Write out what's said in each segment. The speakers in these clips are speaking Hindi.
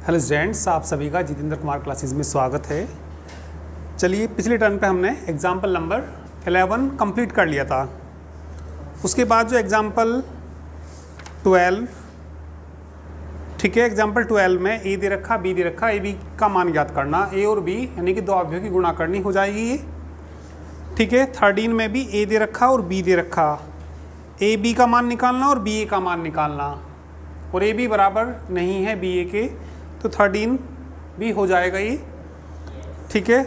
हेलो स्टूडेंट्स, आप सभी का जितेंद्र कुमार क्लासेस में स्वागत है। चलिए, पिछले टर्न पे हमने एग्जाम्पल नंबर 11 कंप्लीट कर लिया था। उसके बाद जो एग्जाम्पल 12, ठीक है, एग्जाम्पल 12 में ए दे रखा, बी दे रखा, ए बी का मान ज्ञात करना, ए और बी यानी कि दो अवयवों की गुणा करनी हो जाएगी ये। ठीक है, 13 में भी ए दे रखा और बी दे रखा, ए बी का मान निकालना और बी ए का मान निकालना, और ए बी बराबर नहीं है बी ए के, तो 13 भी हो जाएगा ये। ठीक है,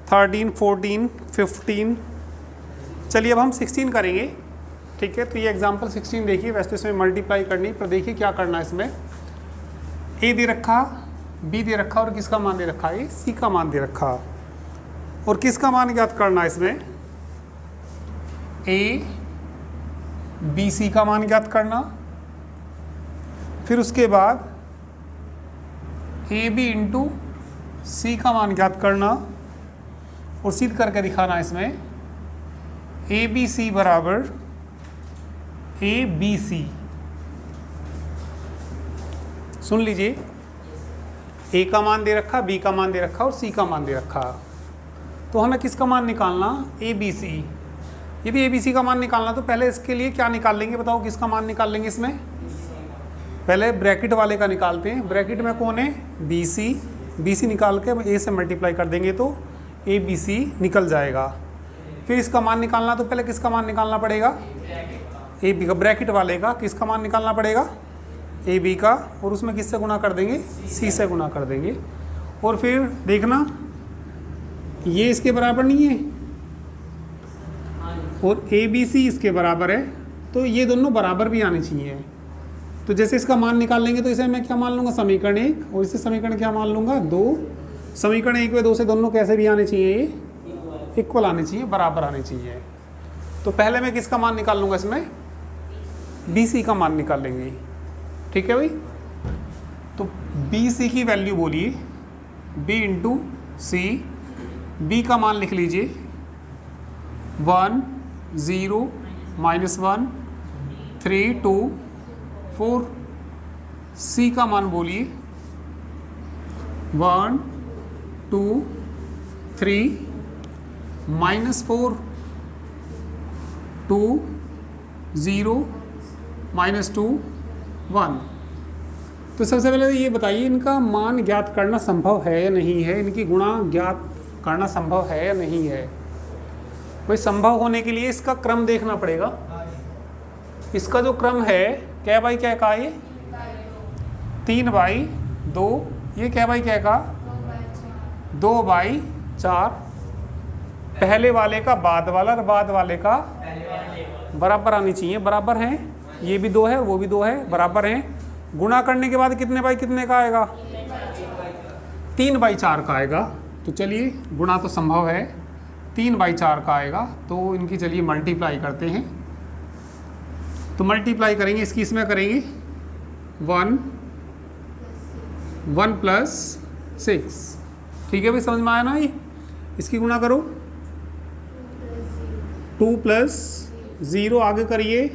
13, 14, 15। चलिए अब हम 16 करेंगे। ठीक है, तो ये एग्जाम्पल 16 देखिए, वैसे इसमें मल्टीप्लाई करनी, पर देखिए क्या करना है इसमें। ए दे रखा, बी दे रखा और किसका मान दे रखा है, सी का मान दे रखा, और किसका मान ज्ञात करना है इसमें, ए बी सी का मान ज्ञात करना। फिर उसके बाद ए बी इंटू सी का मान ज्ञात करना और सिद्ध करके दिखाना इसमें ए बी सी बराबर ए बी सी। सुन लीजिए, ए का मान दे रखा, बी का मान दे रखा और सी का मान दे रखा, तो हमें किसका मान निकालना, ए बी सी। यदि ए बी सी का मान निकालना तो पहले इसके लिए क्या निकाल लेंगे, बताओ किसका मान निकाल लेंगे इसमें। पहले ब्रैकेट वाले का निकालते हैं। ब्रैकेट में कौन है, बी सी निकाल के ए से मल्टीप्लाई कर देंगे तो ए बी सी निकल जाएगा। फिर इसका मान निकालना तो पहले किसका मान निकालना पड़ेगा, ए बी का, ब्रैकेट वाले का किसका मान निकालना पड़ेगा, ए बी का, और उसमें किससे गुना कर देंगे, सी से गुना कर देंगे। और फिर देखना ये इसके बराबर नहीं है और ए बी सी इसके बराबर है, तो ये दोनों बराबर भी आने चाहिए। तो जैसे इसका मान निकाल लेंगे तो इसे मैं क्या मान लूँगा, समीकरण 1, और इसे समीकरण क्या मान लूँगा, 2। समीकरण 1 व 2 से दोनों कैसे भी आने चाहिए, ये इक्वल आने चाहिए, बराबर आने चाहिए। तो पहले मैं किसका मान निकाल लूँगा, इसमें बी सी का मान निकाल लेंगे। ठीक है भाई, तो बी सी की वैल्यू बोलिए, बी इंटू सी। बी का मान लिख लीजिए 1, 0, -1, 3, 2, 4। सी का मान बोलिए 1, 2, 3, -4, 2, 0, -2, 1। तो सबसे पहले ये बताइए, इनका मान ज्ञात करना संभव है या नहीं है, इनकी गुणा ज्ञात करना संभव है या नहीं है। भाई संभव होने के लिए इसका क्रम देखना पड़ेगा। इसका जो क्रम है, क्या बाई क्या का, ये 3/2, ये क्या बाई क्या का 2/4। पहले वाले का बाद वाला और बाद वाले का बराबर आनी चाहिए, बराबर हैं, ये भी 2 है वो भी 2 है, बराबर हैं। गुणा करने के बाद कितने बाई कितने का आएगा, 3/4 का आएगा। तो चलिए, गुणा तो संभव है, 3/4 का आएगा। तो इनकी चलिए मल्टीप्लाई करते हैं। तो मल्टीप्लाई करेंगे, इसकी इसमें करेंगे 1 + 6। ठीक है भाई, समझ में आया ना। ये इसकी गुणा करो, 2 + 0 आगे करिए,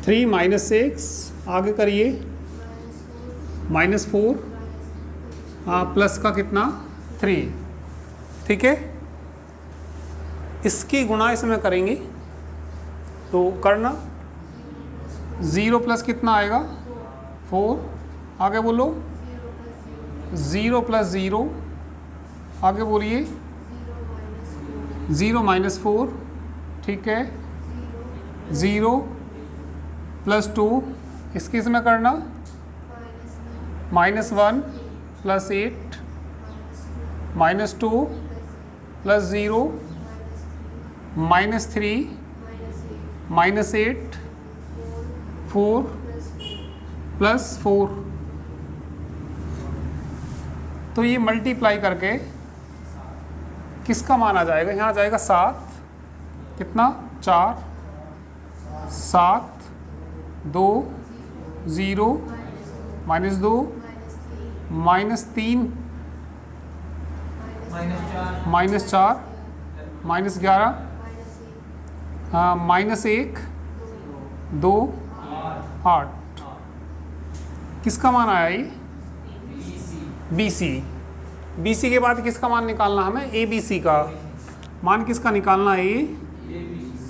3 - 6 आगे करिए, -4, हाँ, प्लस का कितना 3। ठीक है, इसकी गुणा इसमें करेंगे तो करना, 0 प्लस कितना आएगा 4, आगे बोलो 0 + 0, आगे बोलिए 0 - 4। ठीक है, 0 + 2, इसकी इसमें करना -1 + 8, -2 + 0, -3, -8, 4 + 4। तो ये मल्टीप्लाई करके किसका मान आ जाएगा, यहाँ आ जाएगा 7, कितना 4, 7, 2, 0, -2, -3, -4, -11, -1, 2, 8। किसका मान आया ये? BC। BC के बाद किसका मान निकालना हमें? ABC का मान किसका निकालना है? ये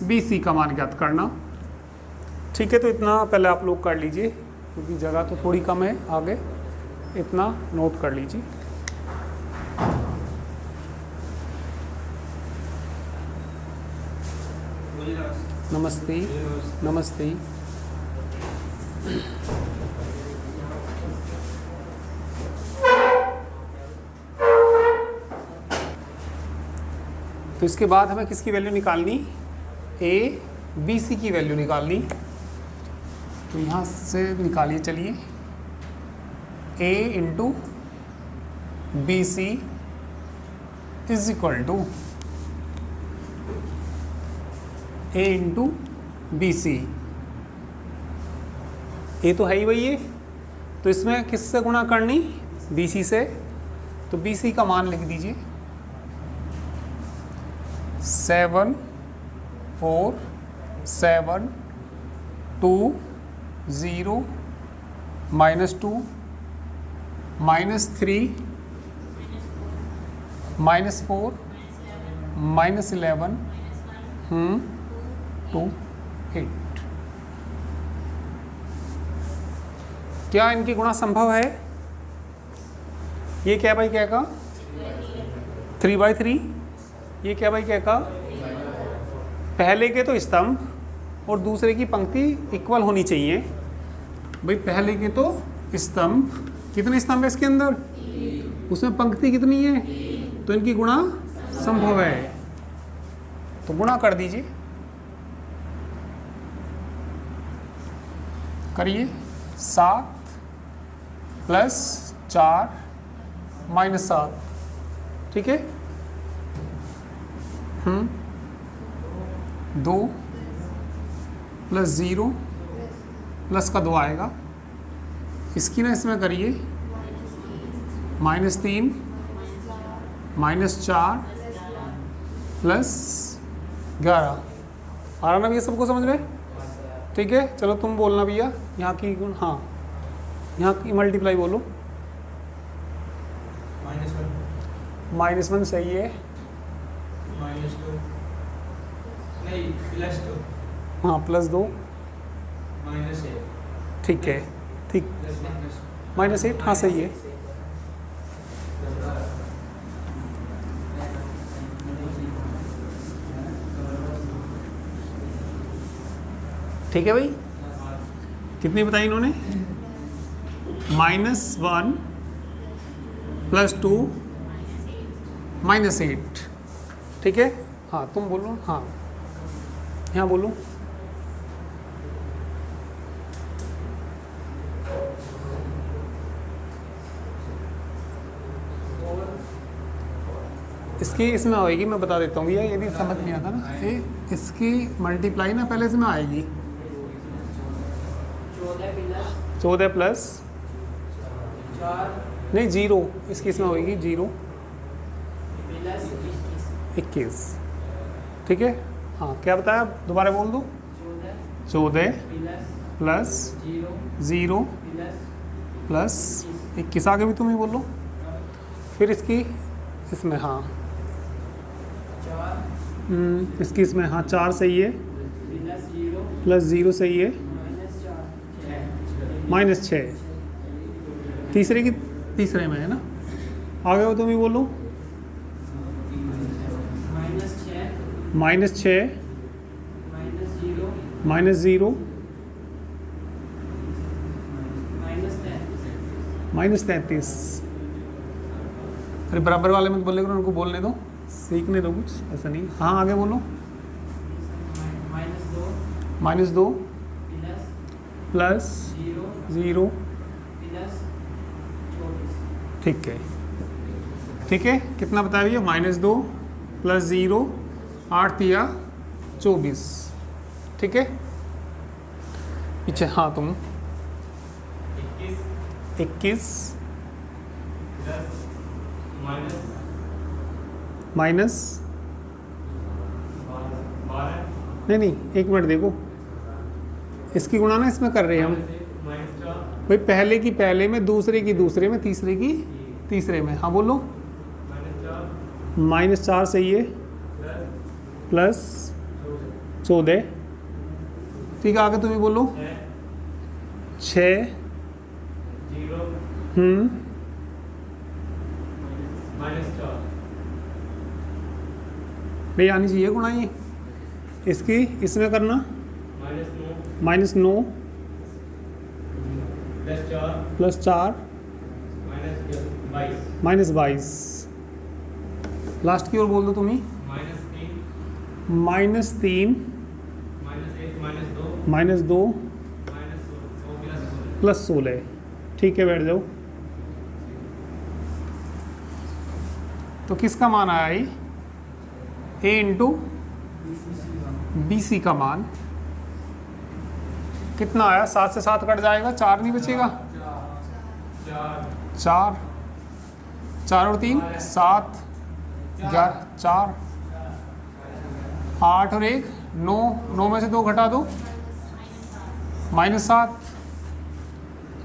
BC का मान ज्ञात करना। ठीक है, तो इतना पहले आप लोग कर लीजिए क्योंकि जगह तो थोड़ी कम है, आगे इतना नोट कर लीजिए। नमस्ते नमस्ते। तो इसके बाद हमें किसकी वैल्यू निकालनी? ABC की वैल्यू निकालनी। तो यहाँ से निकालिए, चलिए। A into BC is equal to A into BC। A तो है ही वही है, तो इसमें किससे गुणा करनी? BC से। तो BC का मान लिख दीजिए 7 4 7 2 0 -2 -3 -4 -11 2 8। क्या इनकी गुणा संभव है? ये क्या भाई क्या का? 3/3। ये क्या भाई क्या का? पहले के तो स्तंभ और दूसरे की पंक्ति इक्वल होनी चाहिए। भाई पहले के तो स्तंभ, कितने स्तंभ है इसके अंदर? उसमें पंक्ति कितनी है? तो इनकी गुणा संभव है, तो गुणा कर दीजिए। करिए 7 + 4 -7। ठीक है। 2 + 0 प्लस का 2 आएगा। इसकी ना इसमें करिए -3 -4 + 11। आ रहा ना भैया सबको समझ में? ठीक है, चलो तुम बोलना भैया यहाँ की गुण। हाँ, यहाँ की मल्टीप्लाई बोलो। -1 सही है। -2 नहीं +2। हाँ +2 -8। ठीक है, ठीक। -8 हाँ सही है। ठीक है भाई, कितनी बताई इन्होंने? -1 + 2 -8। ठीक है। हाँ तुम बोलो। हाँ यहाँ बोलो। इसकी इसमें आएगी, मैं बता देता हूँ भैया, ये भी समझ नहीं आता ना। ये इसकी मल्टीप्लाई ना पहले इसमें आएगी 14 प्लस 4 नहीं 0, इसकी इसमें होगी 0 + 21। ठीक है। हाँ क्या बताया, दोबारा बोल दो। 14 प्लस 0 प्लस 21, आगे भी तुम ही बोलो। फिर इसकी इसमें हाँ इसकी इसमें हाँ 4 सही है, प्लस 0 सही है, -6 तीसरे की तीसरे में है ना। आगे वो तुम ही बोलो। -6 -0 -33। अरे बराबर वाले मत बोलने करो, उनको बोलने दो, सीखने दो कुछ, ऐसा नहीं। हाँ आगे बोलो। -2 प्लस 0 ठीक है। ठीक है, कितना बताया भैया? -2 प्लस 0 8 तिया 24। ठीक है। पीछे हाँ तुम 21 माइनस नहीं एक मिनट देखो, इसकी गुणा ना इसमें कर रहे हैं हम। भाई पहले की पहले में, दूसरे की दूसरे में, तीसरे की तीसरे में। हाँ बोलो। -4 सही है, +14। ठीक है, आगे तुम ही बोलो। 6 भाई आनी चाहिए गुणाई इसकी, इसमें करना -9 +4 -22। लास्ट की ओर बोल दो तुम ही। -3 -2 +16। ठीक है, बैठ जाओ। तो किसका मान आया ये? A इंटू BC का मान कितना आया? 7 से 7 कट जाएगा, 4 नहीं बचेगा। 4 और 3 7, 11 4 8 और 1 9, 9 में से 2 घटा दो, -7।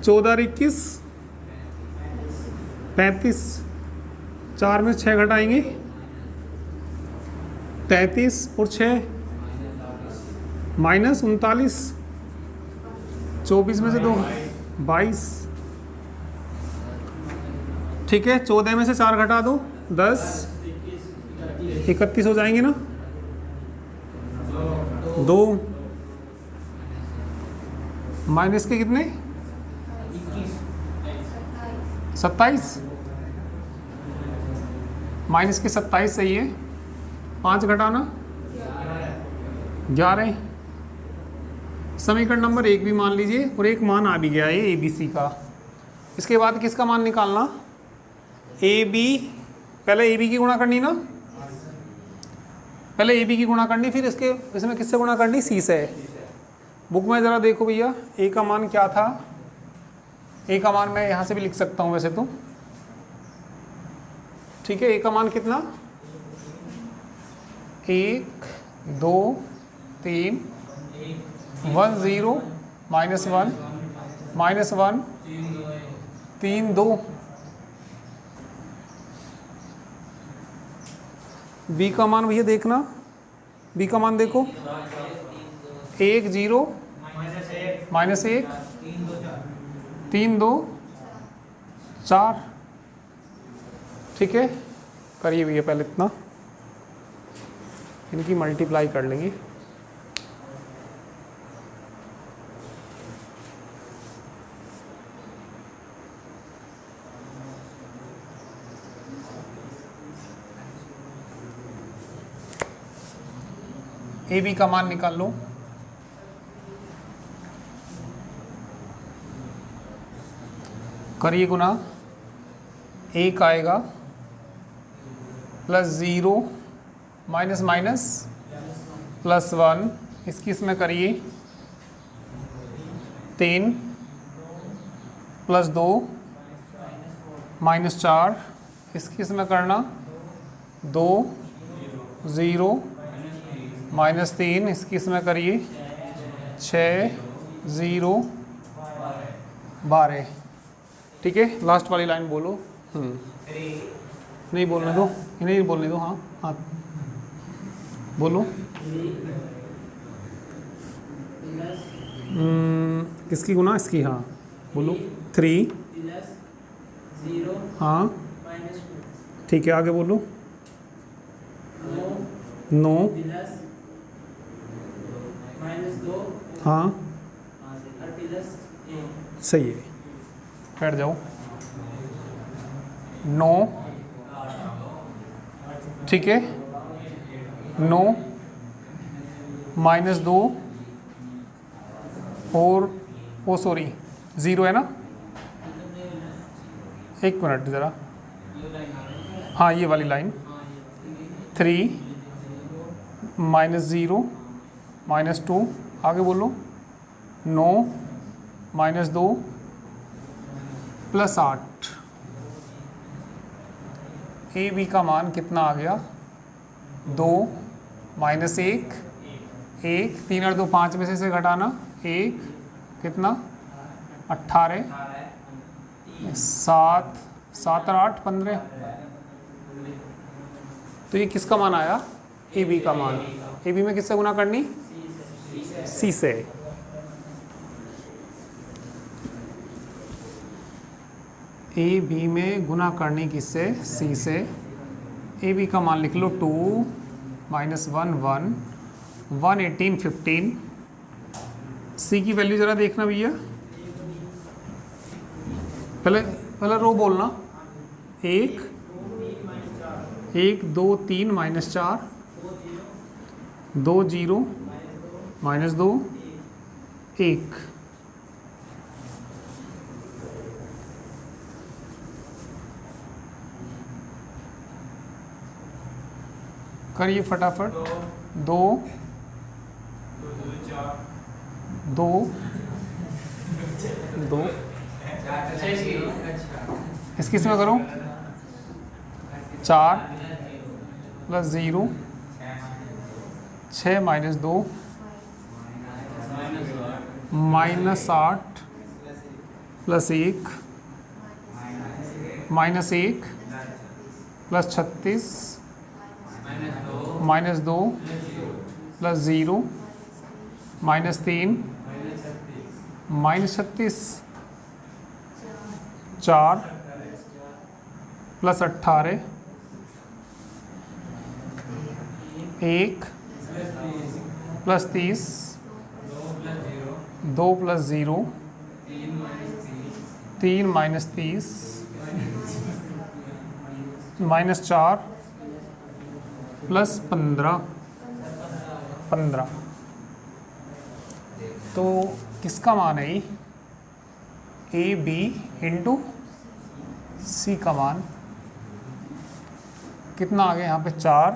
14 और 21 35, 4 में 6 घटाएंगे 33 और 6 -39। 24 में से 2 22। ठीक है, 14 में से 4 घटा दो 10, 31 हो जाएंगे ना। 2 माइनस के कितने? 27। माइनस के 27 सही है। 5 घटाना 11। समीकरण नंबर 1 भी मान लीजिए, और एक मान आ भी गया है ABC का। इसके बाद किसका मान निकालना? AB। पहले AB की गुणा करनी ना, पहले AB की गुणा करनी, फिर इसमें किससे गुणा करनी? C से। बुक में ज़रा देखो भैया, A का मान क्या था? A का मान मैं यहाँ से भी लिख सकता हूँ वैसे तो। ठीक है, A का मान कितना? 1 2 3 1 0 -1 -1 3 2। B का मान भैया देखना, B का मान देखो। 1 0 -1 3 2 4। ठीक है, करिए भैया पहले इतना, इनकी मल्टीप्लाई कर लेंगे। AB का मान निकाल लो। करिए गुना। 1 आएगा +0 माइनस +1, इसकी इसमें करिए 3 +2 -4, इसकी इसमें करना 2 0 -3, इसकी इसमें करिए 6 0 12। ठीक है, लास्ट वाली लाइन बोलो। नहीं बोलने दो, इन्हें बोलने दो। हाँ हाँ बोलो। किसकी गुना? इसकी। हाँ बोलो। 3 हाँ ठीक है, आगे बोलो। 9 हाँ सही है, बैठ जाओ। 9 ठीक है, 9 -2 और ओ सॉरी 0 है ना। एक मिनट ज़रा, हाँ ये वाली लाइन 3 -0 -2, आगे बोलो। 9 -2 +8। AB का मान कितना आ गया? 2 -1 1 3 और 2 5 में से घटाना 1 कितना 18 7 7 और 8 15। तो ये किसका मान आया? ए बी का मान। ए बी में किससे गुना करनी? सी से। ए बी में गुना करनी किससे? सी से। ए बी का मान लिख लो 2 -1 1 1 18 15। सी की वैल्यू ज़रा देखना भैया, पहले रो बोलना। 1 1 2 3 -4 2 0 -2 1। करिए फटाफट। 2 2 2 इसकी इसमें करो 4 + 0 6 -2 -8 + 1 -1 + 36 -2 + 0 -3 -36 4 + 18 1 + 30 2 + 0 3 -30 -4 + 15 15। तो किसका मान है? ए बी इंटू सी का मान कितना आ गया यहाँ पे? 4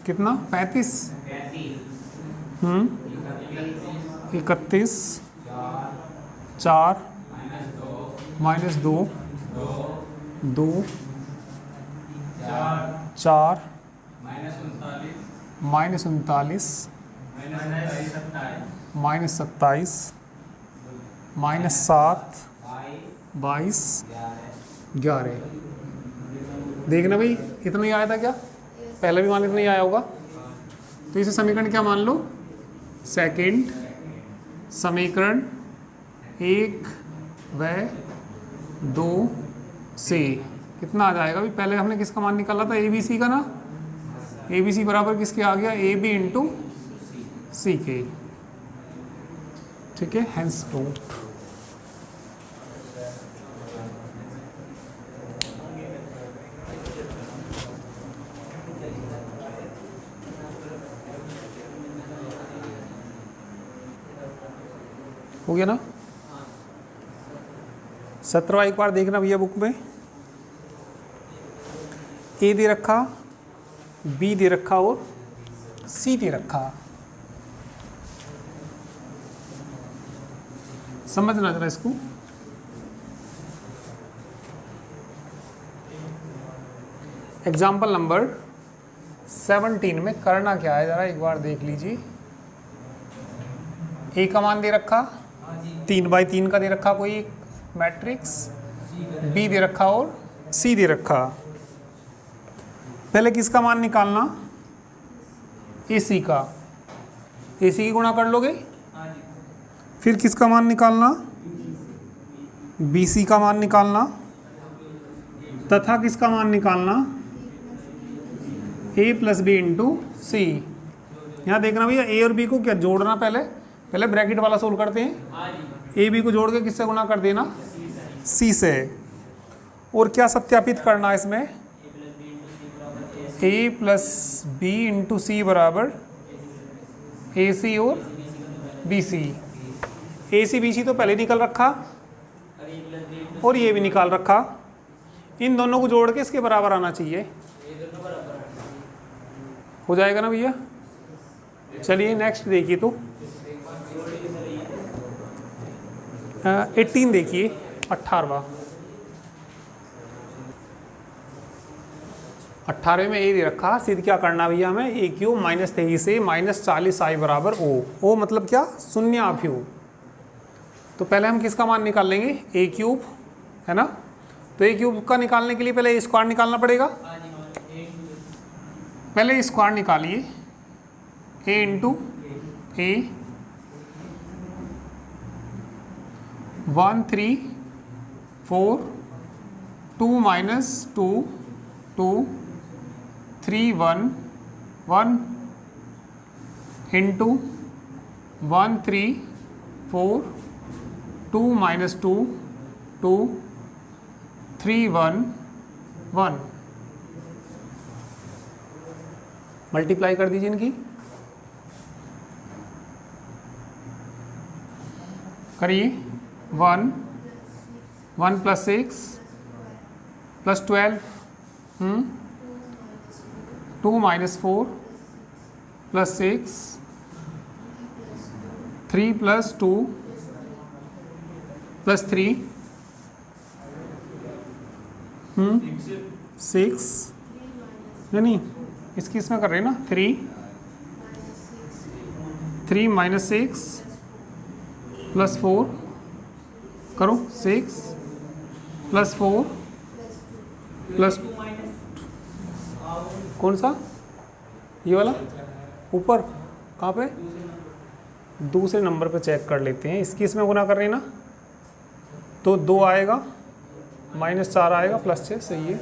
कितना? 35 31 4 -2 2 4 -39 -27 -7 22 11। देखना भाई इतना ही आया था क्या? पहला भी मान इतना ही आया होगा। तो इसे समीकरण क्या मान लो? सेकंड समीकरण 1 व 2 से कितना आ जाएगा? भाई पहले हमने किसका मान निकाला था? ए बी सी का ना। ए बी सी बराबर किसके आ गया? ए बी इंटू सी के। ठीक है, हेंस प्रूव्ड। हो गया ना? 17वां एक बार देखना भैया बुक में। ए दे रखा, बी दे रखा और सी दे रखा। समझना जरा इसको। एग्जाम्पल नंबर 17 में करना क्या है जरा एक बार देख लीजिए। ए का मान दे रखा 3/3 का दे रखा कोई एक मैट्रिक्स, बी दे रखा और सी दे रखा। पहले किसका मान निकालना? ए सी का। ए सी की गुणा कर लोगे। फिर किसका मान निकालना? बी सी का मान निकालना तथा किसका मान निकालना? ए + बी इंटू सी। यहाँ देखना भैया ए और बी को क्या जोड़ना, पहले ब्रैकेट वाला सोल्व करते हैं। ए बी को जोड़ के किससे गुणा कर देना? सी से। और क्या सत्यापित करना है इसमें? ए + बी इंटू सी बराबर ए सी और बी सी। ए सी बी सी तो पहले निकल रखा और ये भी निकाल रखा। इन दोनों को जोड़ के इसके बराबर आना चाहिए। हो जाएगा ना भैया? चलिए नेक्स्ट देखिए। तो 18 देखिए, 18वां। 18 में ए दे रखा, सिद्ध क्या करना भैया हमें? ए क्यू -23 से -40i बराबर ओ। ओ मतलब क्या? शून्याभ्यू। तो पहले हम किसका मान निकाल लेंगे, ए क्यूब, है ना। तो ए क्यूब का निकालने के लिए पहले ए स्क्वायर निकालना पड़ेगा। पहले स्क्वायर निकालिए, ए इंटू ए 1 3 4 2 माइनस 2 2 3 1 1 इंटू 1 3 4 2 माइनस 2 2 3 1 1। मल्टीप्लाई कर दीजिए इनकी, करिए 1 1 plus 6 plus 12 2 minus 4 plus 6 3 plus 2 plus 3 6 नहीं इसकी इसमें कर रहे हैं ना 3 माइनस 6 प्लस 4 करो 6 प्लस 4 प्लस कौन सा, ये वाला ऊपर कहाँ पे, दूसरे नंबर पे चेक कर लेते हैं। इसकी इसमें गुना कर रहे हैं ना, तो 2 आएगा माइनस 4 आएगा प्लस 6, सही है।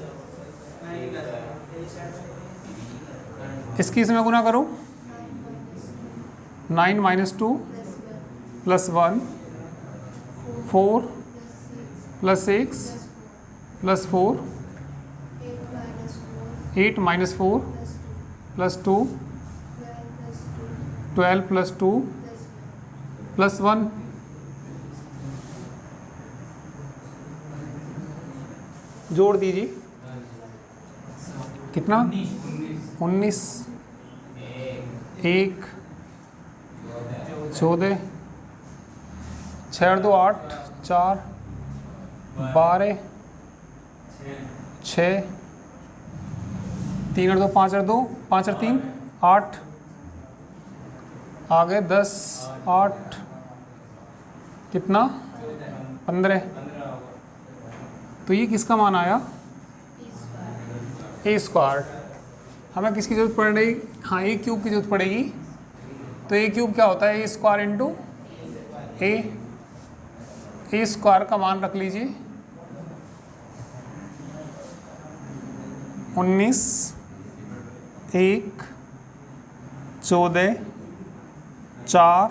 इसकी इसमें गुना करो 9 minus 2 plus 1 4 plus 6 plus 4 8 minus 4 plus 2 12 plus 2 plus 1 जोड़ दीजिए, कितना 19 1 14 6 2 8 4 12 6 3 और 2 5 और 2 5 और 3 8 आगे 10 8 कितना 15। तो ये किसका मान आया, ए स्क्वायर। हमें किसकी जरूरत पड़ रही, हाँ ए क्यूब की जरूरत पड़ेगी। तो ए क्यूब क्या होता है, ए स्क्वायर इंटू ए स्क्वायर का मान रख लीजिए 19 1 14 4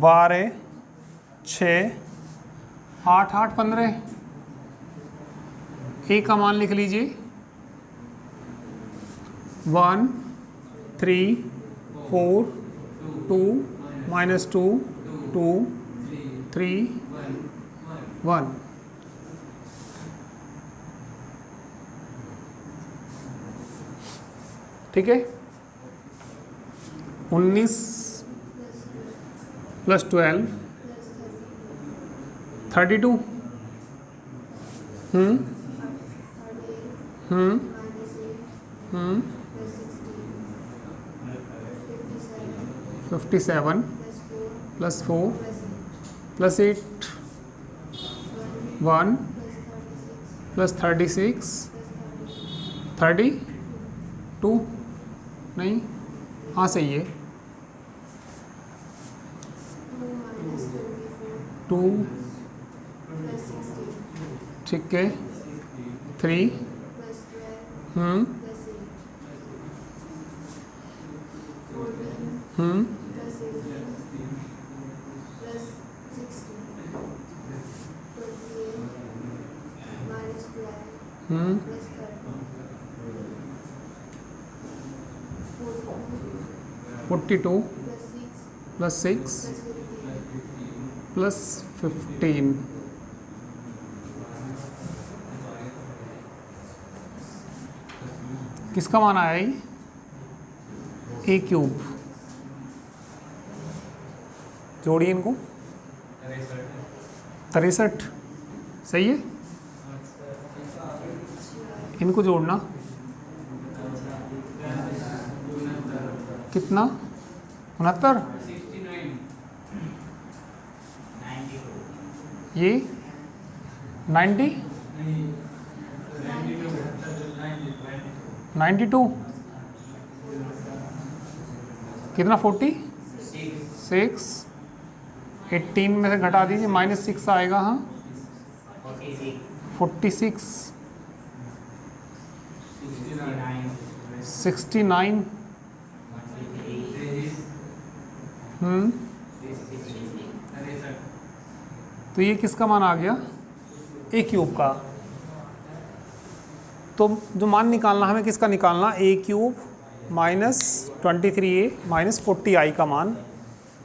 12 6 8 8 15। ए का मान लिख लीजिए 1 3 4 2 माइनस 2 2 3 1। ठीक है, 19 प्लस 12 32 57 प्लस 4 प्लस 8 1 प्लस 36 32 नहीं, हाँ सही है 2 ठीक है 3 42 प्लस 6 प्लस 15। किसका मान आया ये, ए क्यूब। जोड़िए इनको 63, सही है। इनको जोड़ना कितना 69 ये 90 92 कितना 46 18 में से घटा दीजिए -6 आएगा। हाँ 46 69 तो ये किसका मान आ गया? ए क्यूब का। तो जो मान निकालना हमें किसका निकालना? ए क्यूब -23a -40i का मान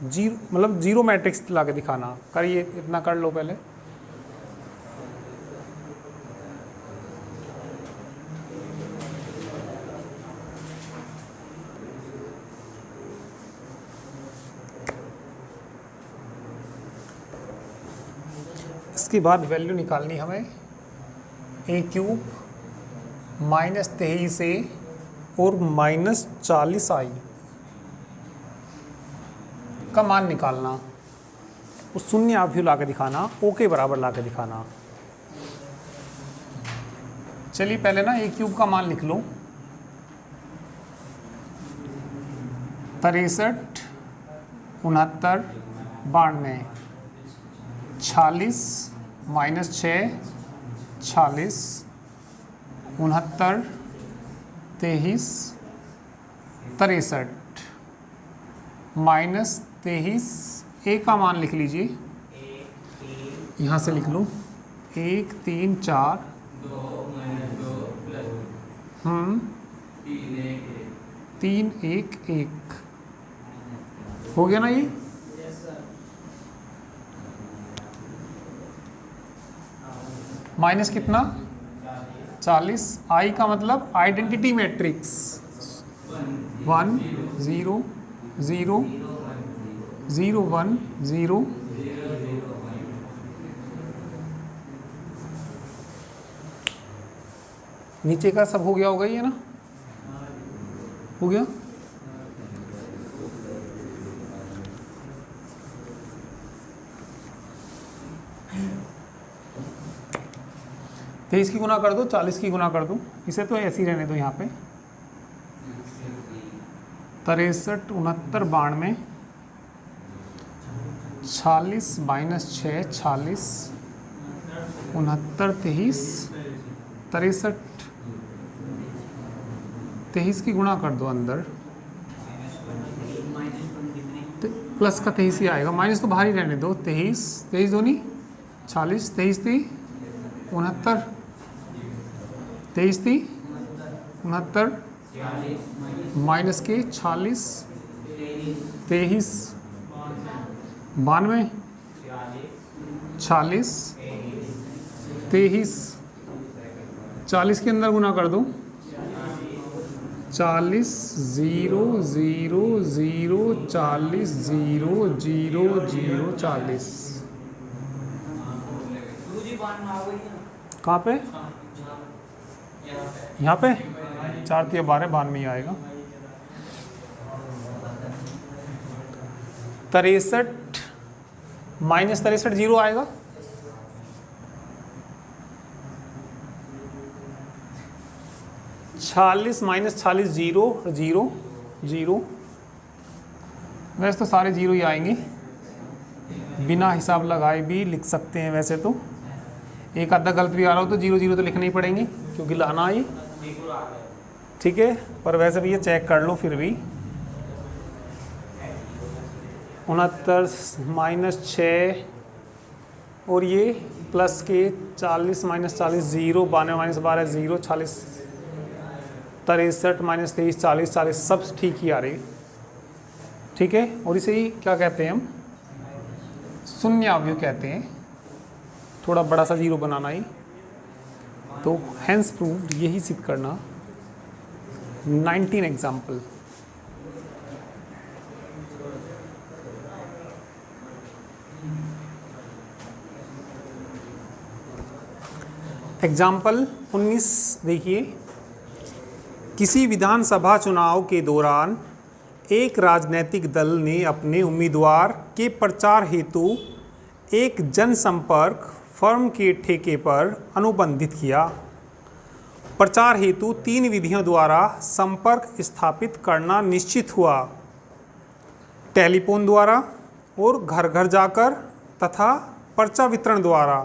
जीरो, मतलब जीरो मैट्रिक्स ला के दिखाना। करिए, इतना कर लो पहले। इसके बाद वैल्यू निकालनी हमें ए क्यूब -23a और -40i का मान निकालना। उस शून्य अवयव ला के दिखाना, ओ के बराबर ला के दिखाना। चलिए पहले ना ए क्यूब का मान लिख लो। 63 69 92 46 -6 46 69 23 63 -23 ए का मान लिख लीजिए, यहाँ से लिख लो 1 3 4 3 1 1 हो गया ना ये। माइनस कितना? 40। आई का मतलब आइडेंटिटी मैट्रिक्स 1 0 0 0 1 0 नीचे का सब हो गया होगा ये ना, हो गया। तो इसकी गुना कर दो, 40 की गुना कर दो, इसे तो ऐसे ही रहने दो यहाँ पे। 63 69 92 46 -6 46 69 23 63 23 की गुणा कर दो अंदर, प्लस का 23 ही आएगा, माइनस तो बाहर ही रहने दो। 23 23 दूनी 40 23 थी 69 23 थी 69 माइनस के 40 23 92 40 23 40 के अंदर गुना कर दो, 40 0 0 0 40 0 0 0 40। कहाँ पे? यहाँ पे 4 3 12 92 ही आएगा। 63 -63 0 आएगा, -40 0 0 0। वैसे तो सारे जीरो ही आएंगे, बिना हिसाब लगाए भी लिख सकते हैं। वैसे तो एक आधा गलत भी आ रहा हो तो 0 0 तो लिखने ही पड़ेंगे क्योंकि लाना ही, ठीक है। पर वैसे भी ये चेक कर लो फिर भी। 69 -6 और ये प्लस के 40 -40 0 92 -12 0 40 63 -23 40 40 सब ठीक ही आ रही, ठीक है। और इसे ही क्या कहते हैं हम? शून्य अवयव कहते हैं। थोड़ा बड़ा सा जीरो बनाना ही तो हैंस प्रूव्ड, यही सिद्ध करना। 19 एग्जाम्पल। एग्जाम्पल 19 देखिए। किसी विधानसभा चुनाव के दौरान एक राजनीतिक दल ने अपने उम्मीदवार के प्रचार हेतु एक जनसंपर्क फर्म के ठेके पर अनुबंधित किया। प्रचार हेतु 3 विधियों द्वारा संपर्क स्थापित करना निश्चित हुआ। टेलीफोन द्वारा और घर घर जाकर तथा पर्चा वितरण द्वारा।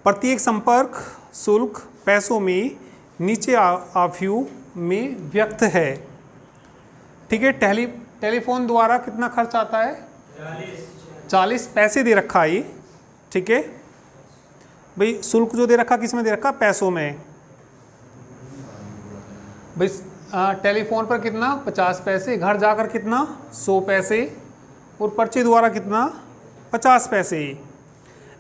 प्रत्येक संपर्क शुल्क पैसों में नीचे आव्यूह में व्यक्त है। ठीक है, टेलीफोन द्वारा कितना खर्च आता है? 40 पैसे दे रखा है ये। ठीक है भाई, शुल्क जो दे रखा किस में दे रखा? पैसों में। भाई टेलीफोन पर कितना? 50 पैसे। घर जाकर कितना? 100 पैसे। और पर्चे द्वारा कितना? 50 पैसे।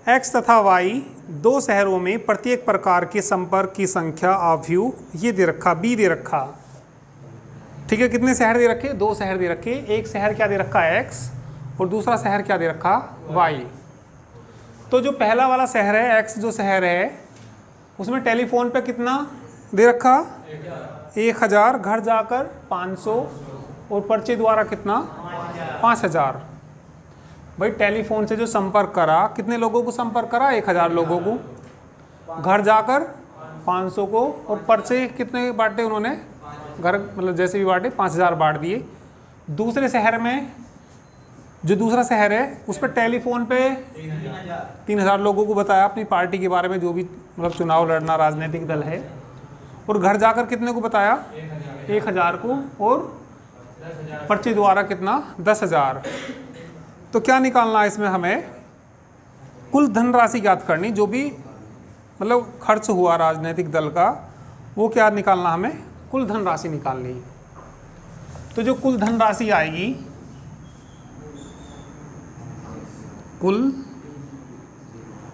एक्स तथा वाई 2 शहरों में प्रत्येक प्रकार के संपर्क की संख्या आव्यूह ये दे रखा, बी दे रखा। ठीक है, कितने शहर दे रखे? 2 शहर दे रखे। एक शहर क्या दे रखा है? एक्स। और दूसरा शहर क्या दे रखा? वाई। तो जो पहला वाला शहर है एक्स, जो शहर है उसमें टेलीफोन पे कितना दे रखा? 1000। घर जाकर 500। और पर्चे द्वारा कितना? 5000। भाई टेलीफोन से जो संपर्क करा, कितने लोगों को संपर्क करा? 1000 लोगों को। घर जाकर 500 को। और पर्चे कितने बांटे उन्होंने? घर मतलब जैसे भी बांटे 5000 बांट दिए। दूसरे शहर में, जो दूसरा शहर है उस पर टेलीफोन पे 3000 लोगों को बताया अपनी पार्टी के बारे में, जो भी मतलब चुनाव लड़ना राजनीतिक दल है। और घर जाकर कितने को बताया? 1000 को। और पर्चे द्वारा कितना? 10000। तो क्या निकालना है इसमें हमें? कुल धनराशि ज्ञात करनी, जो भी मतलब खर्च हुआ राजनीतिक दल का, वो क्या निकालना हमें? कुल धनराशि निकालनी। तो जो कुल धनराशि आएगी, कुल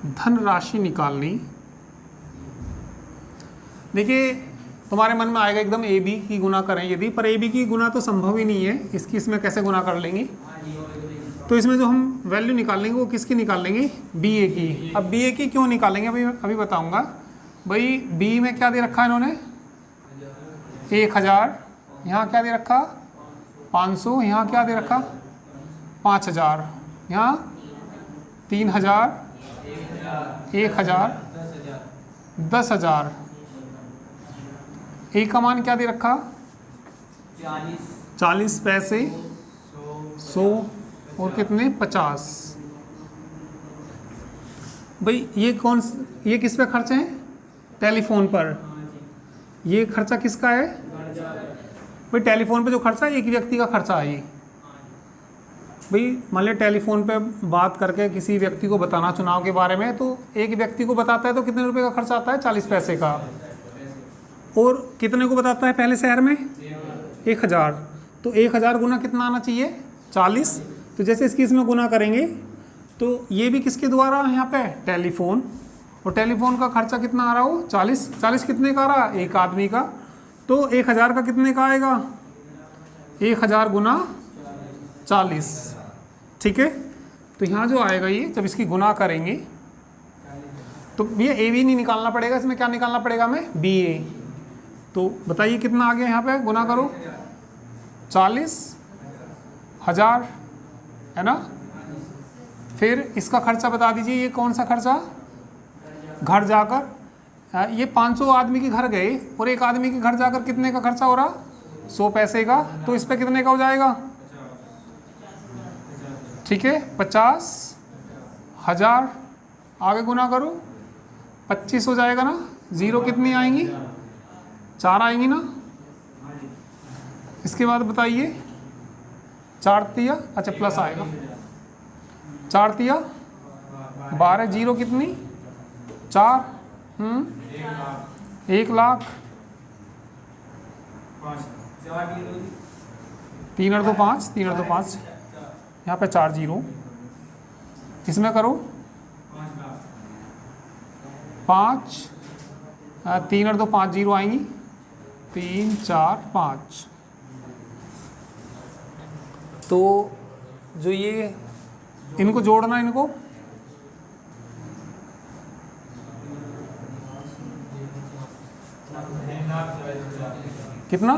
धनराशि निकालनी। देखिए तुम्हारे मन में आएगा एकदम ए बी की गुना करें यदि, पर ए बी की गुना तो संभव ही नहीं है। इसकी इसमें कैसे गुना कर लेंगे? तो इसमें जो हम वैल्यू निकालेंगे वो किसकी निकालेंगे? बी ए की। अब बी ए की क्यों निकालेंगे अभी बताऊंगा। भाई बी में क्या दे रखा है इन्होंने? 1000। यहाँ क्या दे रखा? 500। यहाँ क्या दे रखा? 5000। यहाँ 3000, 1000, 10000। ए का मान क्या दे रखा? 40 पैसे। 100 और कितने? 50। भाई ये किस पे खर्च है? टेलीफोन पर। ये खर्चा किसका है? भाई टेलीफोन पे जो खर्चा है एक व्यक्ति का खर्चा है ये। भाई मान लिया टेलीफोन पे बात करके किसी व्यक्ति को बताना चुनाव के बारे में, तो एक व्यक्ति को बताता है तो कितने रुपए का खर्चा आता है? 40 पैसे का। और कितने को बताता है पहले शहर में? 1000। तो 1000 गुना कितना आना चाहिए? 40। तो जैसे इसकी इसमें गुना करेंगे तो ये भी किसके द्वारा यहाँ पे? टेलीफोन। और टेलीफोन का खर्चा कितना आ रहा हो? 40। 40 कितने का आ रहा? एक आदमी का। तो 1000 का कितने का आएगा? 1000 गुना 40। ठीक है, तो यहाँ जो आएगा ये, जब इसकी गुना करेंगे तो भैया ए बी नहीं निकालना पड़ेगा, इसमें क्या निकालना पड़ेगा हमें? बी ए। तो बताइए कितना आ गया यहाँ पे? गुना करो। 40,000 है ना। फिर इसका खर्चा बता दीजिए, ये कौन सा खर्चा? घर जाकर ये 500 आदमी के घर गए और एक आदमी के घर जाकर कितने का खर्चा हो रहा? 100 पैसे का। तो इस पे कितने का हो जाएगा? ठीक है, 50,000 आगे गुना करो, 25 हो जाएगा ना। जीरो कितनी आएंगी? 4 आएंगी ना। इसके बाद बताइए 4 तिया, अच्छा प्लस आएगा, 4 तिया 12, जीरो कितनी? 4, 1 लाख, 3 और 2 5, 3 और 2 5, यहाँ पे 4 जीरो। इसमें करो 5, 3 और 2 5 जीरो आएंगी, 3 4 5। तो जो ये इनको जोड़ना, इनको कितना?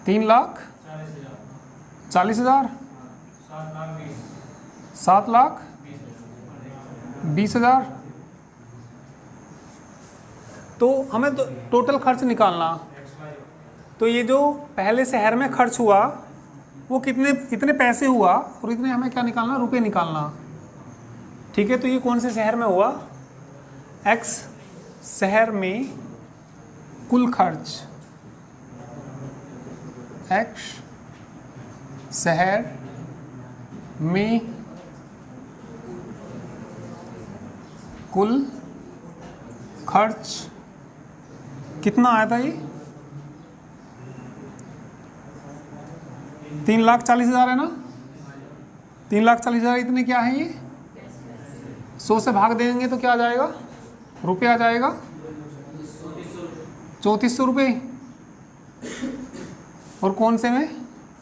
3,40,000, 7,20,000। तो हमें तो टोटल खर्च निकालना। तो ये जो पहले शहर में खर्च हुआ वो कितने पैसे हुआ, और इतने हमें क्या निकालना, रुपए निकालना। ठीक है, तो ये कौन से शहर में हुआ, एक्स शहर में कुल खर्च, एक्स शहर में कुल खर्च कितना आया था, ये 3,40,000 है ना। 3,40,000 इतने क्या है, ये 100 से भाग देंगे तो क्या आ जाएगा, रुपये आ जाएगा 3,400 रुपये। और कौन से में,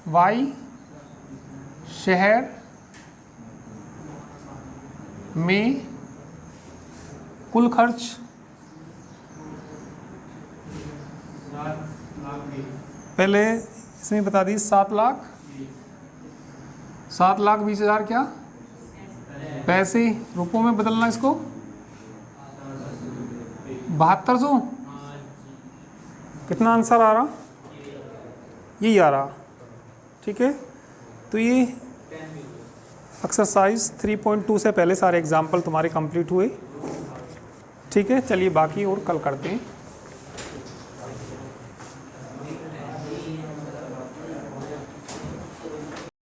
वाई शहर में कुल खर्च 7,20,000। पहले इसमें बता दी 7,20,000 क्या पैसे, रुपयों में बदलना इसको 7,200। कितना आंसर आ रहा, यही आ रहा। ठीक है, तो ये एक्सरसाइज 3.2 से पहले सारे एग्जाम्पल तुम्हारे कंप्लीट हुए। ठीक है, चलिए बाकी और कल करते हैं।